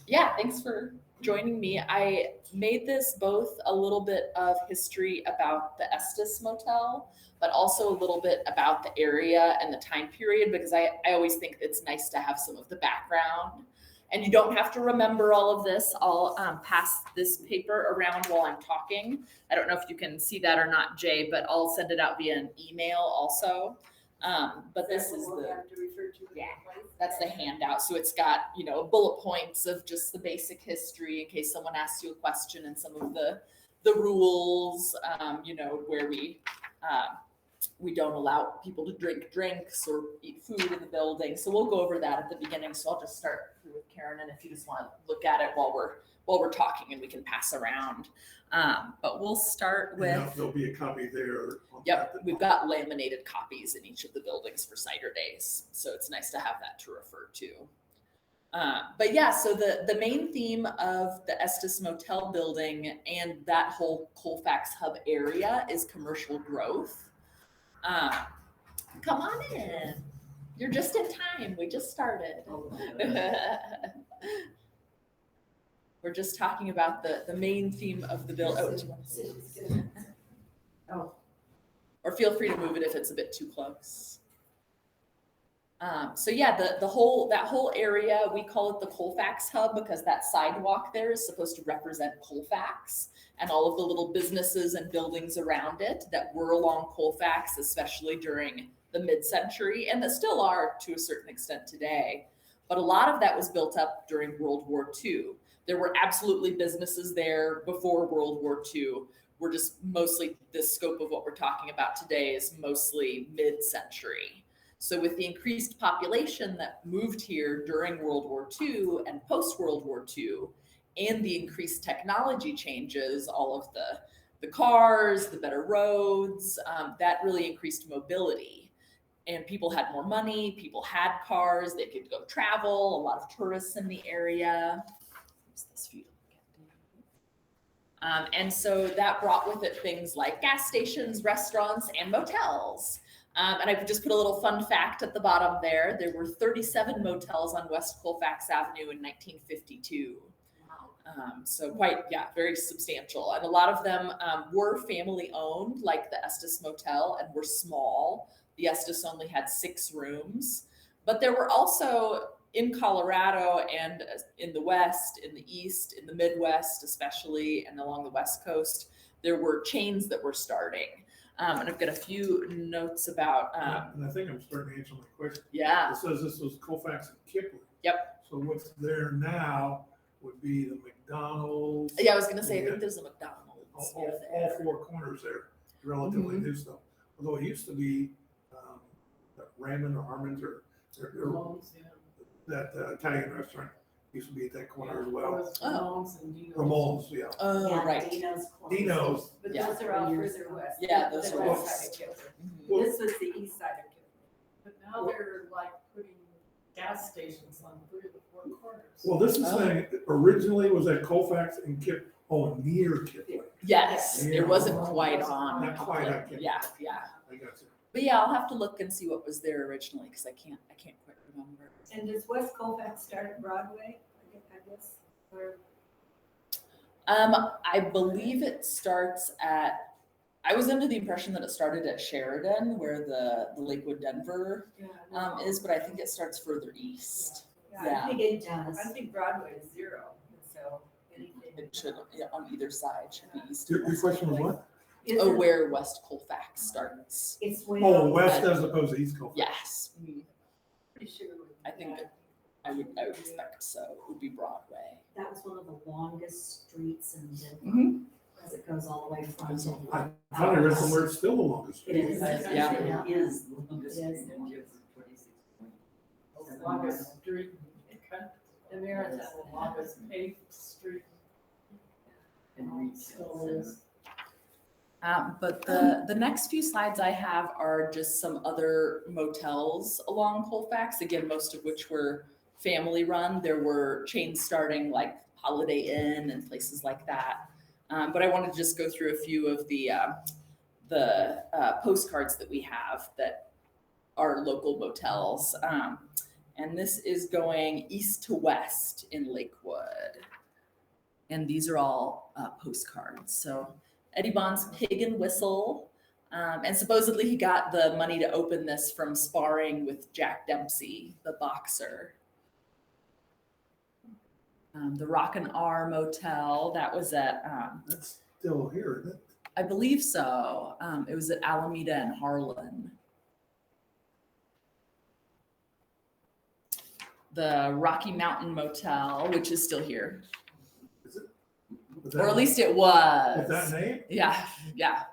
Yeah, thanks for joining me. I made this both a little bit of history about the Estes Motel, but also a little bit about the area and the time period because I always think it's nice to have some of the background. And you don't have to remember all of this. I'll pass this paper around while I'm talking. I don't know if you can see that or not, Jay, but I'll send it out via an email also. But this is that's the handout. So it's got, bullet points of just the basic history in case someone asks you a question and some of the rules, where we don't allow people to drink drinks or eat food in the building. So we'll go over that at the beginning. So I'll just start through with Karen, and if you just want to look at it while we're talking, and we can pass around. But we'll start with. There'll be a copy there. Yep, we've got laminated copies in each of the buildings for Cider Days, so it's nice to have that to refer to. But yeah, so the main theme of the Estes Motel building and that whole Colfax hub area is commercial growth. Come on in. You're just in time. We just started. We're just talking about the main theme of the bill. Oh, do you want to sit? Oh. Or feel free to move it if it's a bit too close. So yeah, that whole area, we call it the Colfax hub because that sidewalk there is supposed to represent Colfax and all of the little businesses and buildings around it that were along Colfax, especially during the mid-century, and that still are to a certain extent today. But a lot of that was built up during World War II. There were absolutely businesses there before World War II. We're just mostly, the scope of what we're talking about today is mostly mid-century. So with the increased population that moved here during World War II and post-World War II, and the increased technology changes, all of the cars, the better roads, that really increased mobility. And people had more money, people had cars, they could go travel, a lot of tourists in the area. And so that brought with it things like gas stations, restaurants, and motels. And I've just put a little fun fact at the bottom there. There were 37 motels on West Colfax Avenue in 1952. So very substantial. And a lot of them were family owned, like the Estes Motel, and were small. The Estes only had 6 rooms. But there were also in Colorado and in the West, in the East, in the Midwest especially, and along the West Coast, there were chains that were starting. And I've got a few notes about. And I think I'm starting to answer my question. Yeah. It says this was Colfax and Kipling. Yep. So what's there now would be the McDonald's. Yeah, I was going to say, I think there's a McDonald's. All 4 corners there, relatively new stuff. Although it used to be Raymond or Harmon's or that Italian restaurant used to be at that corner as well. Ramon's, yeah. Oh, Yeah, right. Dino's. But Yeah. those are all further west. Yeah, those The are west west. side of Kyoto. Mhm. This was the east side of Kyoto. But now they're like putting gas stations on 3 of the 4 corners. Well, this is saying originally was at Colfax and near Kipling. Yes, Yeah. it wasn't quite on. Not quite on Kipling. Yeah. I got you. But yeah, I'll have to look and see what was there originally because I can't quite remember. And does West Colfax start at Broadway, I guess? Or I believe it starts at. I was under the impression that it started at Sheridan, where the Lakewood Denver is, but I think it starts further east. yeah, I think it does. I think Broadway is 0, and so anything. It should, on either side, should be east. Your question was what? Oh, where West Colfax starts. It's way Oh, out west west. as opposed to East Colfax. Yes, Pretty sure. I think I would expect so. It would be Broadway. That was one of the longest streets in Denver, Mhm. as it goes all the way from. Goes all the way. I finally read somewhere it's still the longest. It is. Yeah. It is the longest It is. street in Kansas, 26 point. The longest street in America, the longest paved street. And retail center. But the next few slides I have are just some other motels along Colfax, again, most of which were family run. There were chains starting like Holiday Inn and places like that. But I wanted to just go through a few of the postcards that we have that are local motels. And this is going east to west in Lakewood. And these are all postcards. So Eddie Bond's Pig and Whistle. And supposedly he got the money to open this from sparring with Jack Dempsey, the boxer. The Rock and R Motel, that was at, That's still here, isn't it? I believe so. It was at Alameda and Harlan. The Rocky Mountain Motel, which is still here, Is it? With or that- at least it With was. that name? Yeah, yeah,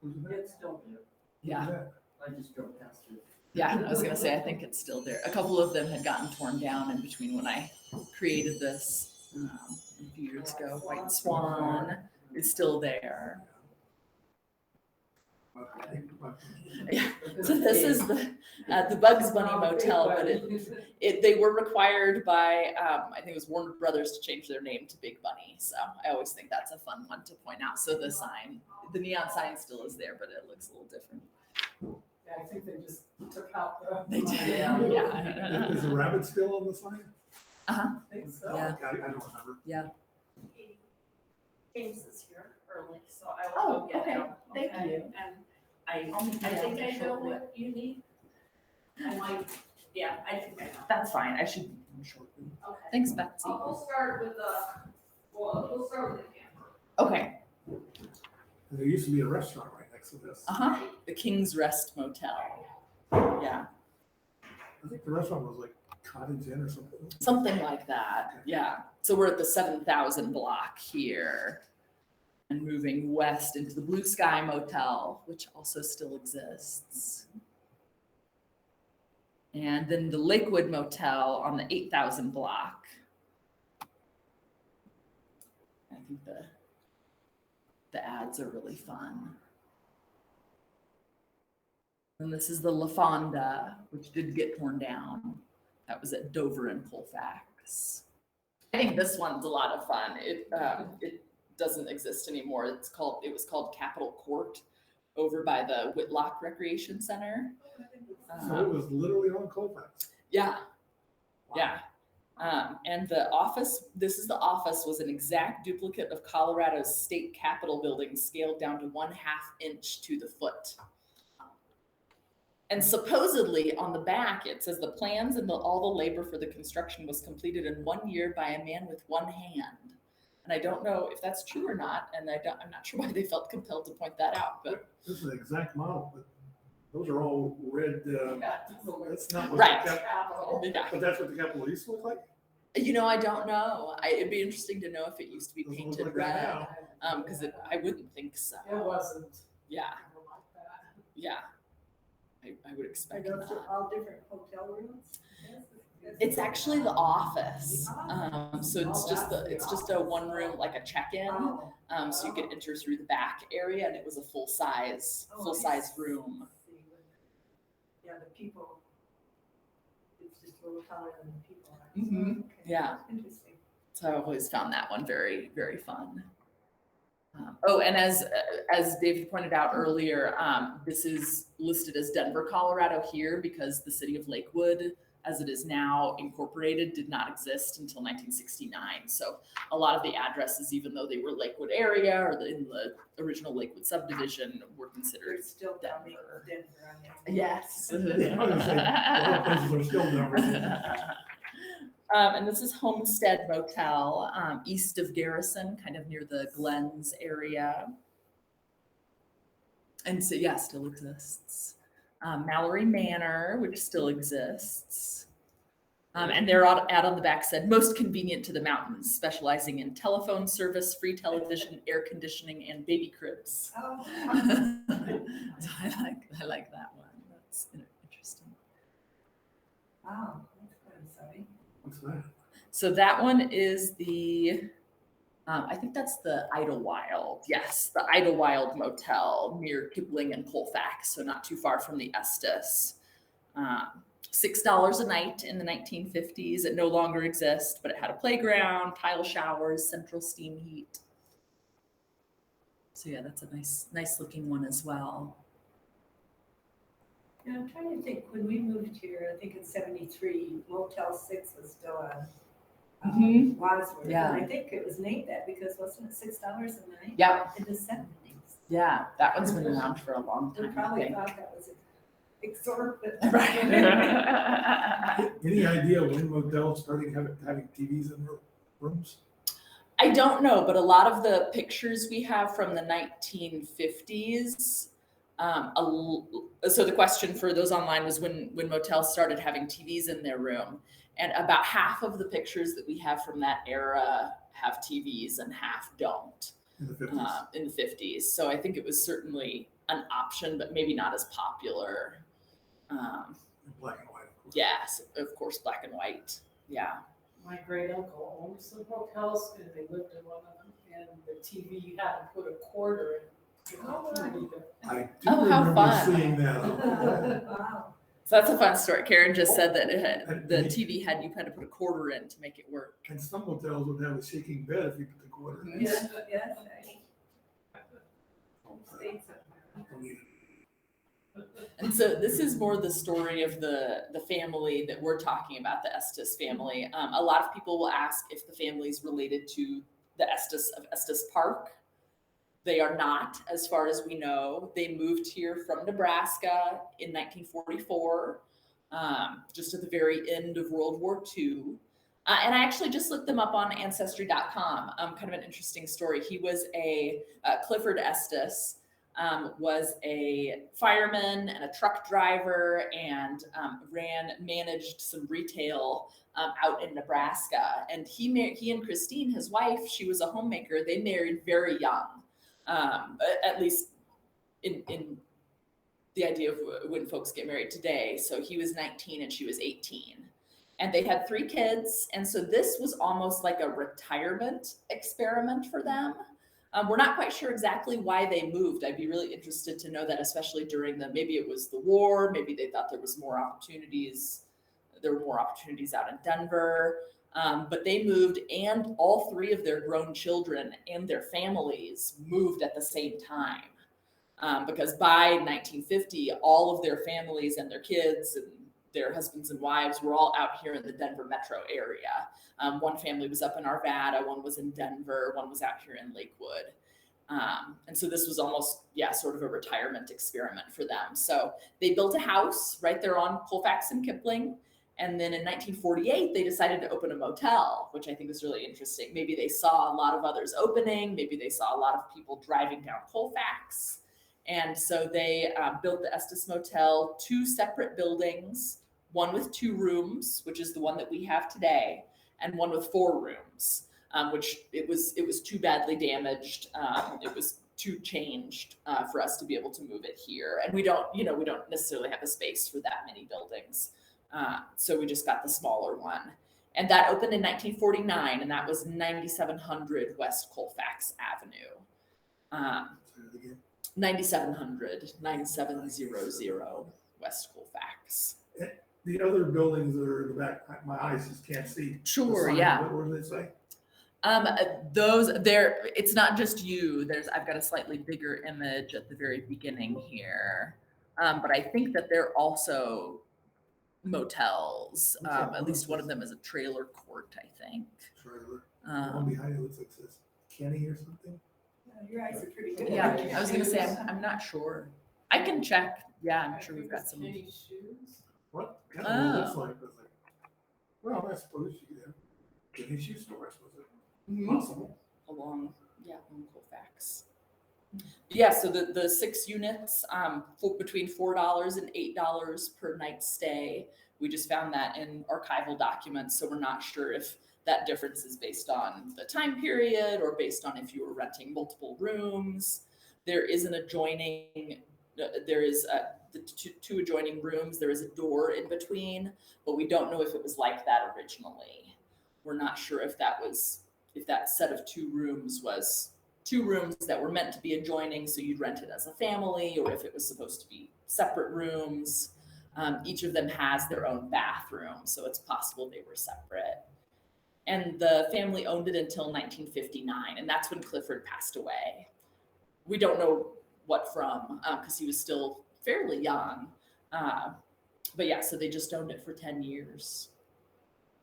Who's that? It's still there. yeah. Who's that? I just drove past it. Yeah, I was gonna say, I think it's still there. A couple of them had gotten torn down in between when I created this a few years ago. White Swan is still there. Okay. Yeah, so this is the Bugs Bunny Motel, but they were required by, I think it was Warner Brothers to change their name to Big Bunny. So I always think that's a fun one to point out. So the sign, the neon sign still is there, but it looks a little different. Yeah, I think they just took out the. They did, Yeah. yeah. Is the rabbit still on the sign? Uh-huh, I think so. Yeah. I don't remember. yeah. James is here early, so I Oh, will go get okay. him. Thank okay? you. And I I'll meet you think down I know shortly. what you need. I might, yeah, I think I know. That's fine. I should shortly. Okay. Thanks, Betsy. We'll start with we'll start with the camper. Okay. And there used to be a restaurant right next to this. Uh-huh. The King's Rest Motel. Yeah. I think the restaurant was like Cottage Inn or something. Something like that. Yeah. So we're at the 7,000 block here and moving west into the Blue Sky Motel, which also still exists. And then the Lakewood Motel on the 8,000 block. I think the ads are really fun. And this is the La Fonda, which did get torn down. That was at Dover and Colfax. I think this one's a lot of fun. It doesn't exist anymore. It was called Capitol Court over by the Whitlock Recreation Center. So it was literally on Colfax. Yeah, yeah. And the office, this is the office, was an exact duplicate of Colorado's state capitol building, scaled down to 1/2 inch to the foot. And supposedly on the back, it says the plans and all the labor for the construction was completed in 1 year by a man with one hand. And I don't know if that's true or not, and I'm not sure why they felt compelled to point that out, but This is an exact model, but those are all red. Yeah. That's not what Right. the Capital. yeah. But that's what the Capitol used to look like. You know, I don't know. It'd be interesting to know if it used to be Doesn't look painted like that red, now. because I wouldn't think so. It wasn't. Yeah, ever like that. yeah. I would Are expect those not. all different hotel rooms? It's actually the office. So it's Oh, just that's the it's just a one room, like a check-in. Oh, So you could enter through the back area, and it was a full size room. yeah, the people, it's just a little taller than the people. Mhm. Okay. Yeah. Interesting. So I've always found that one very, very fun. And as David pointed out earlier, this is listed as Denver, Colorado here because the city of Lakewood, as it is now incorporated, did not exist until 1969. So a lot of the addresses, even though they were Lakewood area or in the original Lakewood subdivision, were considered There's still down in Denver. Denver on that. Yes. I was gonna say, a lot of places are still Denver. And this is Homestead Motel, east of Garrison, kind of near the Glens area. And so, yeah, still exists. Mallory Manor, which still exists. And they're out on the back said, most convenient to the mountains, specializing in telephone service, free television, air conditioning, and baby cribs. Oh, So I like that one. That's interesting. wow, that's kind of exciting. What's that? So that one is the, I think that's the Idlewild. Yes, the Idlewild Motel near Kipling and Colfax, so not too far from the Estes. $6 a night in the 1950s. It no longer exists, but it had a playground, tile showers, central steam heat. So yeah, that's a nice looking one as well. Yeah, I'm trying to think, when we moved here, I think in '73, Motel 6 was still on. Wadsworth. Yeah. And I think it was named that because wasn't it $6 a night? Yeah, In the seventies. yeah, that one's been around for a long We time, I probably think. thought that was exorbitant. Right. Any idea when motels started having TVs in their rooms? I don't know, but a lot of the pictures we have from the 1950s. So the question for those online was when motels started having TVs in their room, and about half of the pictures that we have from that era have TVs and half don't. In the 50s? In the 50s. So I think it was certainly an option, but maybe not as popular. In black and white, of course. Yes, of course, black and white. Yeah. My great uncle owned some hotels and they lived in one of them, and the TV, you had to put a quarter in. I do Oh, how remember fun. seeing that. Wow. So that's a fun story. Karen just said that the TV had you had to put a quarter in to make it work. And some hotels would have a shaking bed if you put the quarter in. Yes, yes. And so this is more the story of the family that we're talking about, the Estes family. A lot of people will ask if the family is related to the Estes of Estes Park. They are not, as far as we know. They moved here from Nebraska in 1944, just at the very end of World War II. And I actually just looked them up on Ancestry.com. Kind of an interesting story. He was Clifford Estes was a fireman and a truck driver and managed some retail out in Nebraska. And he and Christine, his wife, she was a homemaker. They married very young. At least in the idea of when folks get married today. So he was 19 and she was 18. And they had 3 kids. And so this was almost like a retirement experiment for them. We're not quite sure exactly why they moved. I'd be really interested to know that, especially during maybe it was the war, maybe they thought there was more opportunities. There were more opportunities out in Denver. But they moved, and all 3 of their grown children and their families moved at the same time. Because by 1950, all of their families and their kids and their husbands and wives were all out here in the Denver metro area. One family was up in Arvada, one was in Denver, one was out here in Lakewood. And so this was almost, sort of a retirement experiment for them. So they built a house right there on Colfax and Kipling. And then in 1948, they decided to open a motel, which I think is really interesting. Maybe they saw a lot of others opening. Maybe they saw a lot of people driving down Colfax. And so they built the Estes Motel, 2 separate buildings, one with 2 rooms, which is the one that we have today, and one with 4 rooms, which it was too badly damaged. It was too changed for us to be able to move it here. And we don't necessarily have the space for that many buildings. So we just got the smaller one. And that opened in 1949, and that was 9700 West Colfax Avenue. 9700 West Colfax. The other buildings that are in the back, my eyes just can't see. Sure, the sign. yeah. What do they say? It's not just you. I've got a slightly bigger image at the very beginning here. But I think that they're also motels. At least one of them is a trailer court, I think. Trailer. The one behind it looks like it says Kenny or something. Your eyes are pretty good. Yeah, I was gonna say I'm not sure. I can check. Yeah, I'm sure we've got some. Kenny shoes. What? Kind of what it looks Oh. like. But it's like, well, I suppose you could have Kenny shoe store. I suppose it's Mhm. possible. along Colfax. Yeah, so the 6 units, between $4 and $8 per night stay. We just found that in archival documents, so we're not sure if that difference is based on the time period or based on if you were renting multiple rooms. There is the 2 adjoining rooms. There is a door in between, but we don't know if it was like that originally. We're not sure if that set of 2 rooms was 2 rooms that were meant to be adjoining, so you'd rent it as a family, or if it was supposed to be separate rooms. Each of them has their own bathroom, so it's possible they were separate. And the family owned it until 1959, and that's when Clifford passed away. We don't know what from, because he was still fairly young. But yeah, so they just owned it for 10 years.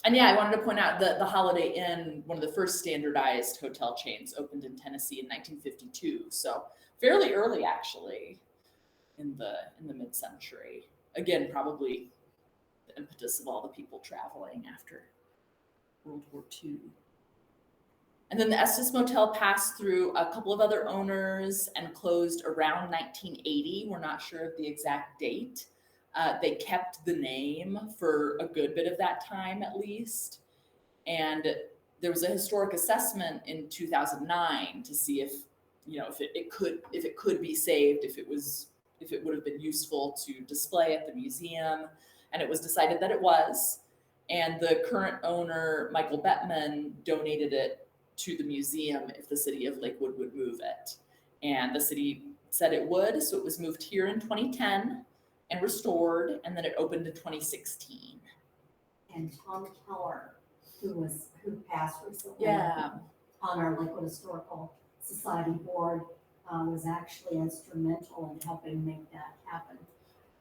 And yeah, I wanted to point out that the Holiday Inn, one of the first standardized hotel chains, opened in Tennessee in 1952. So fairly early, actually, in the mid-century. Again, probably the impetus of all the people traveling after World War II. And then the Estes Motel passed through a couple of other owners and closed around 1980. We're not sure of the exact date. They kept the name for a good bit of that time, at least. And there was a historic assessment in 2009 to see if it could be saved, if it would have been useful to display at the museum. And it was decided that it was. And the current owner, Michael Bettman, donated it to the museum if the city of Lakewood would move it. And the city said it would, so it was moved here in 2010 and restored, and then it opened in 2016. And Tom Keller, who passed recently. Yeah. On our Lakewood Historical Society board, was actually instrumental in helping make that happen.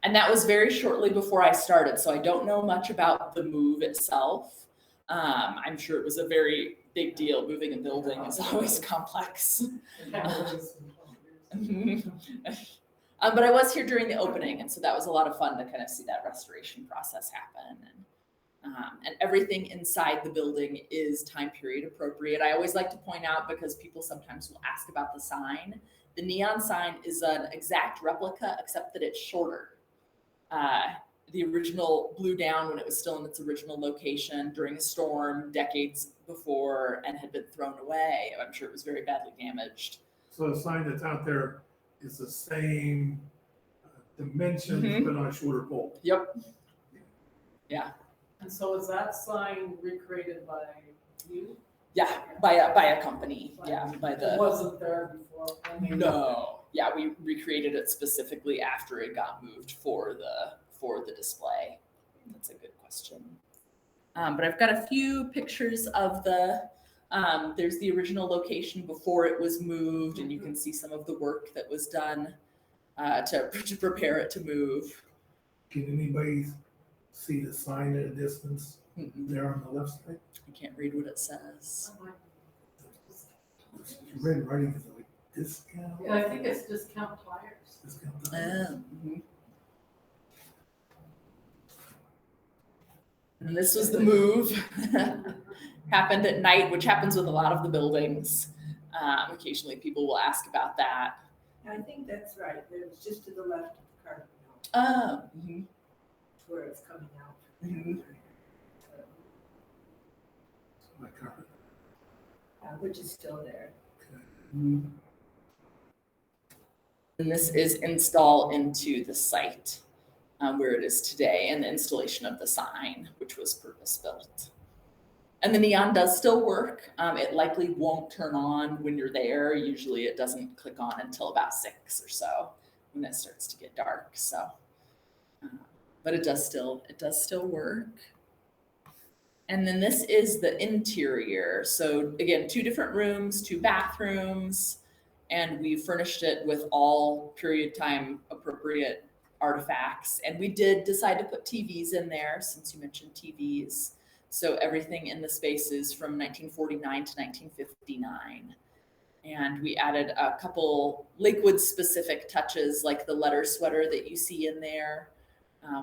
And that was very shortly before I started, so I don't know much about the move itself. I'm sure it was a very big deal. Moving a building is always complex. But I was here during the opening, and so that was a lot of fun to kind of see that restoration process happen. And everything inside the building is time period appropriate. I always like to point out, because people sometimes will ask about the sign, the neon sign is an exact replica, except that it's shorter. The original blew down when it was still in its original location during a storm decades before and had been thrown away. I'm sure it was very badly damaged. So the sign that's out there is the same dimensions, Mhm. but on a shorter pole. Yep. Yeah. And so is that sign recreated by you? Yeah. By a company. Yeah. By It the. wasn't there before? I mean, No. Yeah, we recreated it specifically after it got moved for the display. That's a good question. But I've got a few pictures of there's the original location before it was moved, and you can see some of the work that was done to prepare it to move. Can anybody see the sign at a distance there on the left side? You can't read what it says. Red writing is like discount. Yeah, I think it's Discount Tires. Discount. And this was the move. Happened at night, which happens with a lot of the buildings. Occasionally people will ask about that. I think that's right, it was just to the left of the carpet mill, Oh. where it's coming out. Mhm. My carpet. Which is still there. And this is install into the site where it is today, and the installation of the sign, which was purpose-built. And the neon does still work. It likely won't turn on when you're there. Usually it doesn't click on until about 6 or so when it starts to get dark. So, but it does still work. And then this is the interior. So again, 2 different rooms, 2 bathrooms, and we furnished it with all period time appropriate artifacts. And we did decide to put TVs in there, since you mentioned TVs. So everything in the space is from 1949 to 1959. And we added a couple Lakewood specific touches, like the letter sweater that you see in there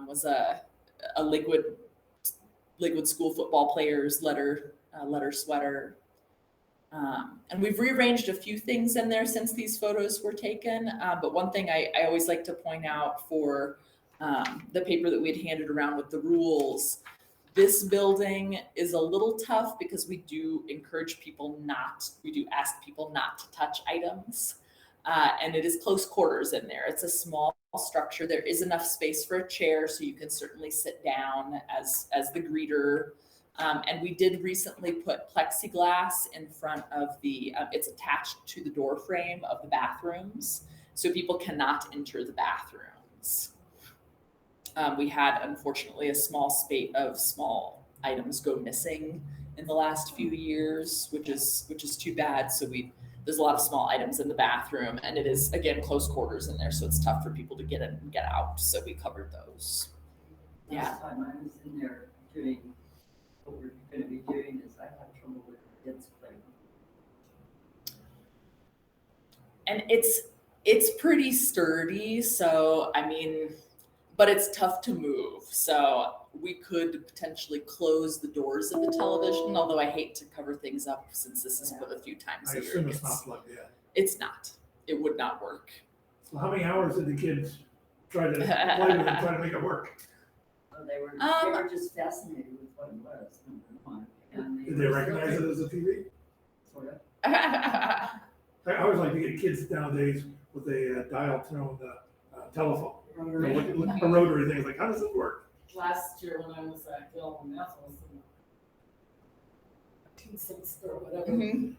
was a Lakewood school football players letter sweater. And we've rearranged a few things in there since these photos were taken. But one thing I always like to point out for the paper that we'd handed around with the rules, this building is a little tough because we do ask people not to touch items. And it is close quarters in there. It's a small structure. There is enough space for a chair, so you can certainly sit down as the greeter. And we did recently put plexiglass in front of it's attached to the door frame of the bathrooms, so people cannot enter the bathrooms. We had, unfortunately, a small spate of small items go missing in the last few years, which is too bad. So there's a lot of small items in the bathroom, and it is, again, close quarters in there, so it's tough for people to get in and get out. So we covered those. Yeah. Last time I was in there doing what we're gonna be doing is I have trouble with kids playing. And it's pretty sturdy, so I mean, but it's tough to move. So we could potentially close the doors of the television, although I hate to cover things up since this is put a few times I a year. assume it's not plugged in. It's not. It would not work. So how many hours did the kids try to play with it, try to make it work? So they were just fascinated with what it was, number one. And Did they were recognize it looking- as a TV? Sort of. I always like to get kids nowadays with a dial tone telephone. A rotary thing. It's like, how does it work? Last year when I was at Gil and Ethel, was in the 1860s or whatever, Mhm.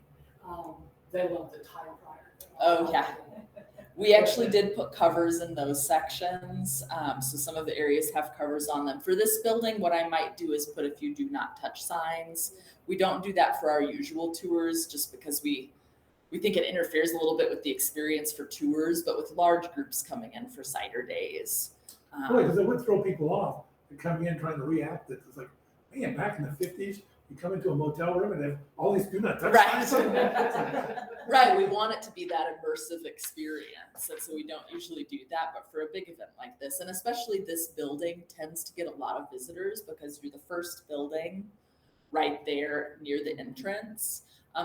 they loved the typewriter. Oh, yeah. We actually did put covers in those sections. So some of the areas have covers on them. For this building, what I might do is put a few do not touch signs. We don't do that for our usual tours just because we think it interferes a little bit with the experience for tours, but with large groups coming in for cider days. Because it would throw people off to come in trying to react. It's like, man, back in the 50s, you come into a motel room and they have all these do not touch Right. signs. Right, we want it to be that immersive experience, and so we don't usually do that, but for a big event like this, and especially this building tends to get a lot of visitors because you're the first building right there near the entrance.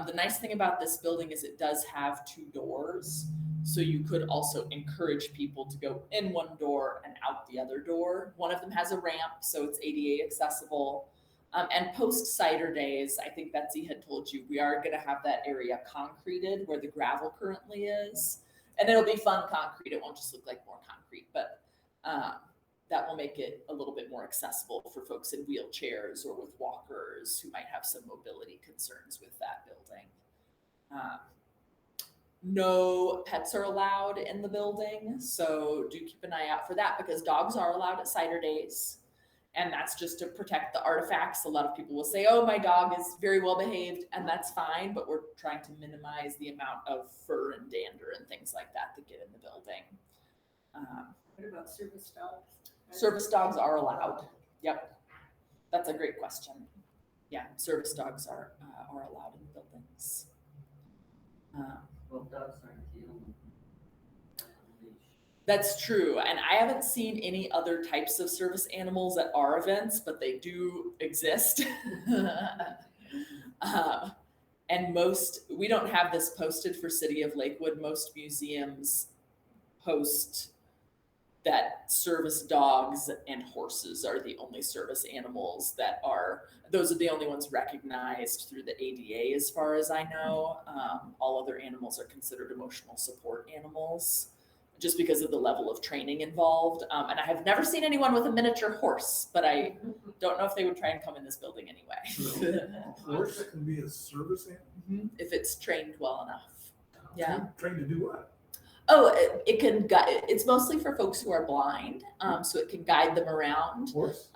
The nice thing about this building is it does have 2 doors, so you could also encourage people to go in one door and out the other door. One of them has a ramp, so it's ADA accessible. And post cider days, I think Betsy had told you, we are gonna have that area concreted where the gravel currently is. And it'll be fun concrete, it won't just look like more concrete, but that will make it a little bit more accessible for folks in wheelchairs or with walkers who might have some mobility concerns with that building. No pets are allowed in the building, so do keep an eye out for that because dogs are allowed at cider days. And that's just to protect the artifacts. A lot of people will say, oh, my dog is very well behaved, and that's fine, but we're trying to minimize the amount of fur and dander and things like that get in the building. What about service dogs? Service dogs are allowed. Yep. That's a great question. Yeah, service dogs are allowed in the buildings. Well, dogs aren't the only. That's true. And I haven't seen any other types of service animals at our events, but they do exist. And we don't have this posted for City of Lakewood. Most museums post that service dogs and horses are the only service animals those are the only ones recognized through the ADA as far as I know. All other animals are considered emotional support animals, just because of the level of training involved. And I have never seen anyone with a miniature horse, but I don't know if they would try and come in this building anyway. A horse can be a service animal? If it's trained well enough. Yeah. Trained to do what? Oh, it can guide. It's mostly for folks who are blind, so it can guide them around. Horse?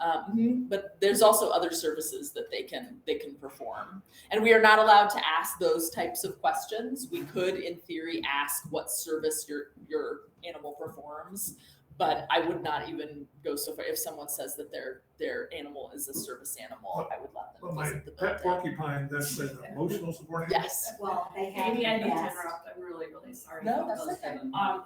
But there's also other services that they can perform, and we are not allowed to ask those types of questions. We could, in theory, ask what service your animal performs, but I would not even go so far. If someone says that their animal is a service animal, I would let them Well, my visit the pet building. porcupine, that's an emotional support animal? Yes. Well, they have. Maybe I need to yes. interrupt, I'm really, really sorry. No, that's okay.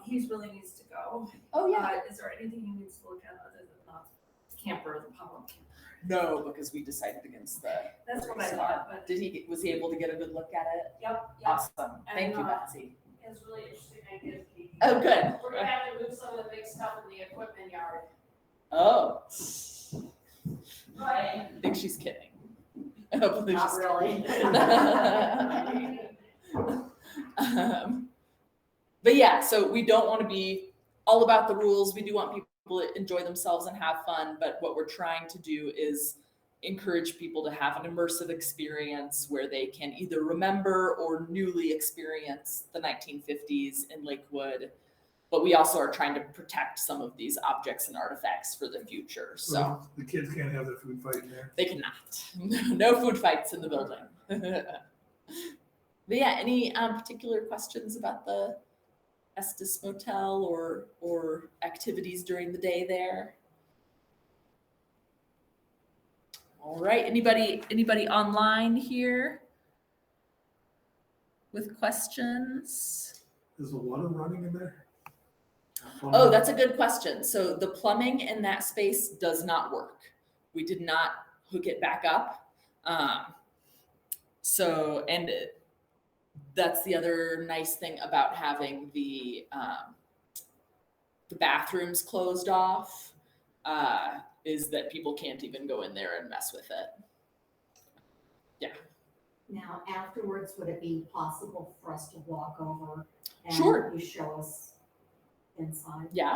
He really needs to go. Oh yeah. Is there anything he needs to look at other than the camper, the public camper? No, because we decided against the. That's what I thought, but Was he able to get a good look at it? yep, Awesome. Thank you, And, Betsy. It's really interesting ideas, Katie. Oh, good. We're gonna have to move some of the big stuff in the equipment yard. Oh, Right. I think she's kidding. Hopefully Not she's really. But yeah, so we don't want to be all about the rules. We do want people to enjoy themselves and have fun, but what we're trying to do is encourage people to have an immersive experience where they can either remember or newly experience the 1950s in Lakewood. But we also are trying to protect some of these objects and artifacts for the future. So The kids can't have their food fight in there. they cannot. No food fights in the building. But yeah, any particular questions about the Estes Motel or activities during the day there? All right, anybody online here with questions? Is the water running in there? Oh, that's a good question. So the plumbing in that space does not work. We did not hook it back up. And that's the other nice thing about having the bathrooms closed off, is that people can't even go in there and mess with it. Now, afterwards, would it be possible for us to walk over and Sure. you show us inside? Yeah.